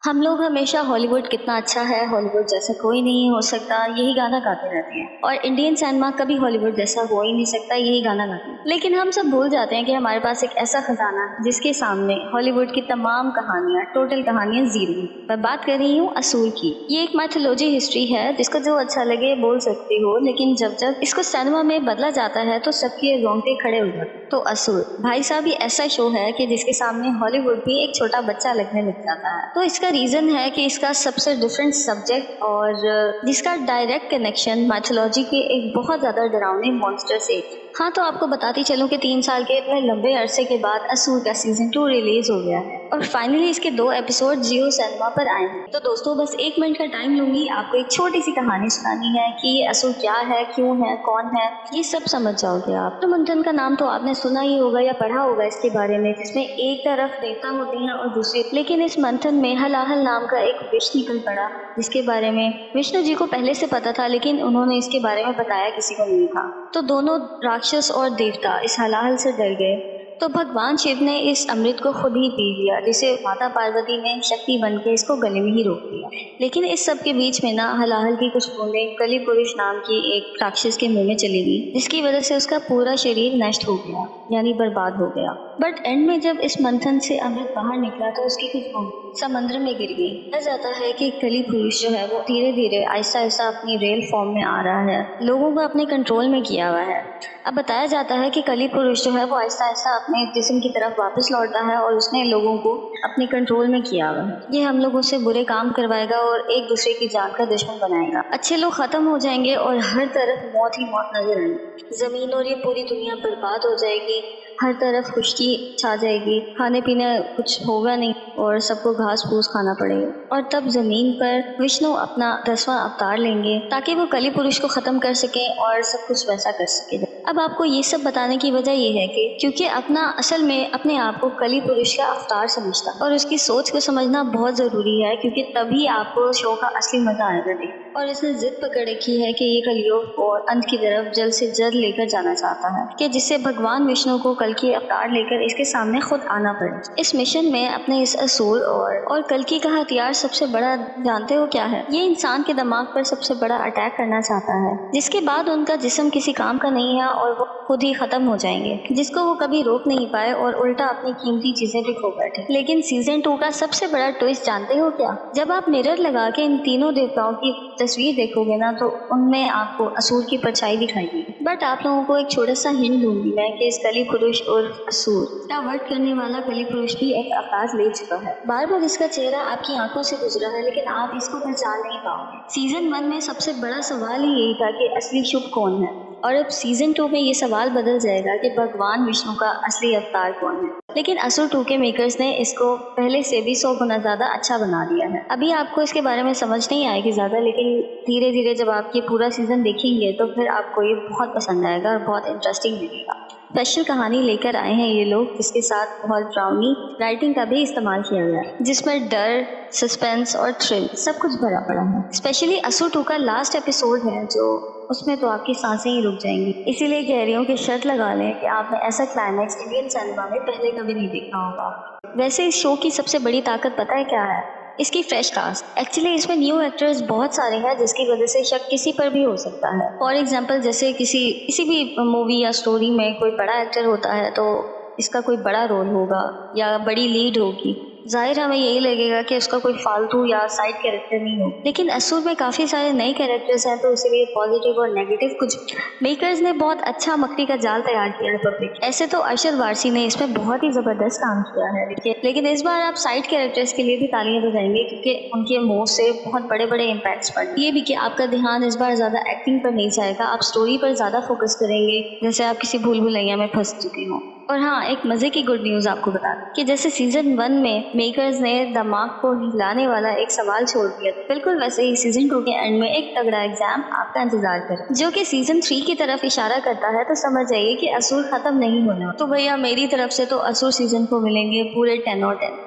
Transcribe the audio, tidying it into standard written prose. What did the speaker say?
हम लोग हमेशा हॉलीवुड कितना अच्छा है, हॉलीवुड जैसा कोई नहीं हो सकता, यही गाना गाते रहते हैं। और इंडियन सिनेमा कभी हॉलीवुड जैसा हो ही नहीं सकता, यही गाना गाते हैं। लेकिन हम सब भूल जाते हैं कि हमारे पास एक ऐसा खजाना है जिसके सामने हॉलीवुड की तमाम कहानियां, टोटल कहानियां जीरो हैं। मैं बात कर रही हूँ असुर की। ये एक माइथोलॉजी हिस्ट्री है जिसको जो अच्छा लगे बोल सकती हो, लेकिन जब जब इसको सिनेमा में बदला जाता है तो सबके रोंगटे खड़े हो जाते हैं। तो असुर भाई साहब ये ऐसा शो है कि जिसके सामने हॉलीवुड भी एक छोटा बच्चा लगने लग जाता है। तो इसका रीजन है कि इसका सबसे डिफरेंट सब्जेक्ट और जिसका डायरेक्ट कनेक्शन माइथोलॉजी के एक बहुत ज्यादा डरावने मॉन्स्टर से। हाँ, तो आपको बताती चलूं कि 3 साल के इतने लंबे अरसे के बाद असुर का सीजन 2 रिलीज हो गया है और फाइनली इसके 2 एपिसोड जियो सिनेमा पर आए हैं। तो दोस्तों बस 1 मिनट का टाइम लूंगी, आपको एक छोटी सी कहानी सुनानी है कि ये असुर क्या है, क्यों है, कौन है, ये सब समझ जाओगे आप। तो मंथन का नाम तो आपने सुना ही होगा या पढ़ा होगा इसके बारे में, जिसमें एक तरफ देवता होते हैं और दूसरी, लेकिन इस मंथन में हलाहल नाम का एक विष निकल पड़ा जिसके बारे में विष्णु जी को पहले से पता था, लेकिन उन्होंने इसके बारे में बताया किसी को नहीं था। तो दोनों राक्षस और देवता इस हलाहल से डर गए। तो भगवान शिव ने इस अमृत को खुद ही पी लिया, जिसे माता पार्वती ने शक्ति बन के इसको गले में ही रोक दिया। लेकिन इस सब के बीच में ना हलाहल की कुछ बूंदें कली पुरुष नाम की एक राक्षस के मुंह में चली गई, जिसकी वजह से उसका पूरा शरीर नष्ट हो गया, यानी बर्बाद हो गया। बट एंड में जब इस मंथन से अमृत बाहर निकला तो उसकी कुछ बूंदें समुद्र में गिर गई। कहा जाता है कि कली पुरुष जो है वो धीरे धीरे आहिस्ता आहिस्ता अपनी रियल फॉर्म में आ रहा है, लोगों को अपने कंट्रोल में किया हुआ है। अब बताया जाता है कि कली पुरुष जो है वो आहिस्ता आहिस्ता अपने जिस्म की तरफ वापस लौटा है और उसने लोगों को अपने कंट्रोल में किया हुआ है। ये हम लोगों से बुरे काम करवाएगा और एक दूसरे की जान का दुश्मन बनाएगा। अच्छे लोग खत्म हो जाएंगे और हर तरफ मौत ही मौत नजर आएगी। जमीन और ये पूरी दुनिया बर्बाद हो जाएगी, हर तरफ खुश्की छा जाएगी, खाने पीने कुछ होगा नहीं और सबको घास फूस खाना पड़ेगा। और तब जमीन पर विष्णु अपना 10वां अवतार लेंगे ताकि वो कली पुरुष को खत्म कर सके और सब कुछ वैसा कर सके। अब आपको ये सब बताने की वजह ये है कि क्योंकि अपना असल में अपने आप को कली पुरुष का अवतार समझता और उसकी सोच को समझना बहुत जरूरी है, क्योंकि तभी आपको शो का असली मजा आएगा देखने। और इसने जिद पकड़ रखी है कि ये कलयुग और अंत की तरफ जल्द से जल्द लेकर जाना चाहता है, कि जिससे भगवान विष्णु को कल की अवतार लेकर इसके सामने खुद आना पड़े। इस मिशन में अपने इस असुर और कल्कि का हथियार सबसे बड़ा जानते हो क्या है? ये इंसान के दिमाग पर सबसे बड़ा अटैक करना चाहता है, जिसके बाद उनका जिस्म किसी काम का नहीं है और वो खुद ही खत्म हो जाएंगे, जिसको वो कभी रोक नहीं पाए और उल्टा अपनी कीमती चीजें भी खो बैठे। लेकिन सीजन 2 का सबसे बड़ा ट्विस्ट जानते हो क्या? जब आप मिरर लगा के इन तीनों देवताओं की तस्वीर देखोगे ना तो उनमें आपको असुर की परछाई दिखाई देगी। बट आप लोगों को एक छोटा सा हिंट दूंगी मैं कि इस कली पुरुष और असुर का वध करने वाला कली पुरुष भी एक अवतार ले चुका है। बार बार इसका चेहरा आपकी आंखों से गुजरा है, लेकिन आप इसको पहचान नहीं पाओगे। सीजन 1 में सबसे बड़ा सवाल ही यही था कि असली शुभ कौन है, और अब सीजन 2 में ये सवाल बदल जाएगा कि भगवान विष्णु का असली अवतार कौन है। लेकिन असुर 2 के मेकर्स ने इसको पहले से भी 100 गुना ज्यादा अच्छा बना दिया है। अभी आपको इसके बारे में समझ नहीं आएगी ज्यादा, लेकिन धीरे धीरे जब आप ये पूरा सीजन देखेंगे तो फिर आपको ये बहुत पसंद आएगा और बहुत इंटरेस्टिंग लगेगा। स्पेशल कहानी लेकर आए हैं ये लोग, जिसके साथ बहुत ड्राउनी राइटिंग का भी इस्तेमाल किया गया है, जिसमें डर, सस्पेंस और थ्रिल सब कुछ भरा पड़ा है। स्पेशली असुर 2 का लास्ट एपिसोड है जो उसमें तो आपकी सांसें ही रुक जाएंगी। इसीलिए कह रही हूँ कि शर्त लगा लें कि आपने ऐसा क्लाइमैक्स इंडियन सिनेमा में पहले कभी नहीं देखा होगा। वैसे इस शो की सबसे बड़ी ताकत पता है क्या है? इसकी फ्रेश कास्ट। एक्चुअली इसमें न्यू एक्टर्स बहुत सारे हैं, जिसकी वजह से शक किसी पर भी हो सकता है। फॉर एग्जांपल जैसे किसी भी मूवी या स्टोरी में कोई बड़ा एक्टर होता है तो इसका कोई बड़ा रोल होगा या बड़ी लीड होगी, जाहिर हमें यही लगेगा कि उसका कोई फालतू या साइड कैरेक्टर नहीं हो। लेकिन असुर में काफी सारे नए कैरेक्टर्स हैं, तो इसलिए पॉजिटिव और नेगेटिव कुछ मेकर्स ने बहुत अच्छा मकड़ी का जाल तैयार किया है पब्लिक। ऐसे तो अरशद वारसी ने इसमें बहुत ही जबरदस्त काम किया है, लेकिन इस बार आप साइड कैरेक्टर्स के लिए भी तालियां बजाएंगे, क्योंकि उनके मुंह से बहुत बड़े बड़े इम्पैक्ट्स पड़े। ये भी कि आपका ध्यान इस बार ज्यादा एक्टिंग पर नहीं जाएगा, आप स्टोरी पर ज्यादा फोकस करेंगे, जैसे आप किसी भूल भुलैया में फंस चुके हो। और हाँ, एक मजे की गुड न्यूज आपको बता दूं कि जैसे सीजन 1 में मेकर्स ने दिमाग को हिलाने वाला एक सवाल छोड़ दिया, बिल्कुल वैसे ही सीजन 2 के एंड में एक तगड़ा एग्जाम आपका इंतजार करे, जो कि सीजन 3 की तरफ इशारा करता है। तो समझ जाइए कि असुर खत्म नहीं होना। तो भैया मेरी तरफ से तो असुर सीजन को मिलेंगे पूरे 10 और 10।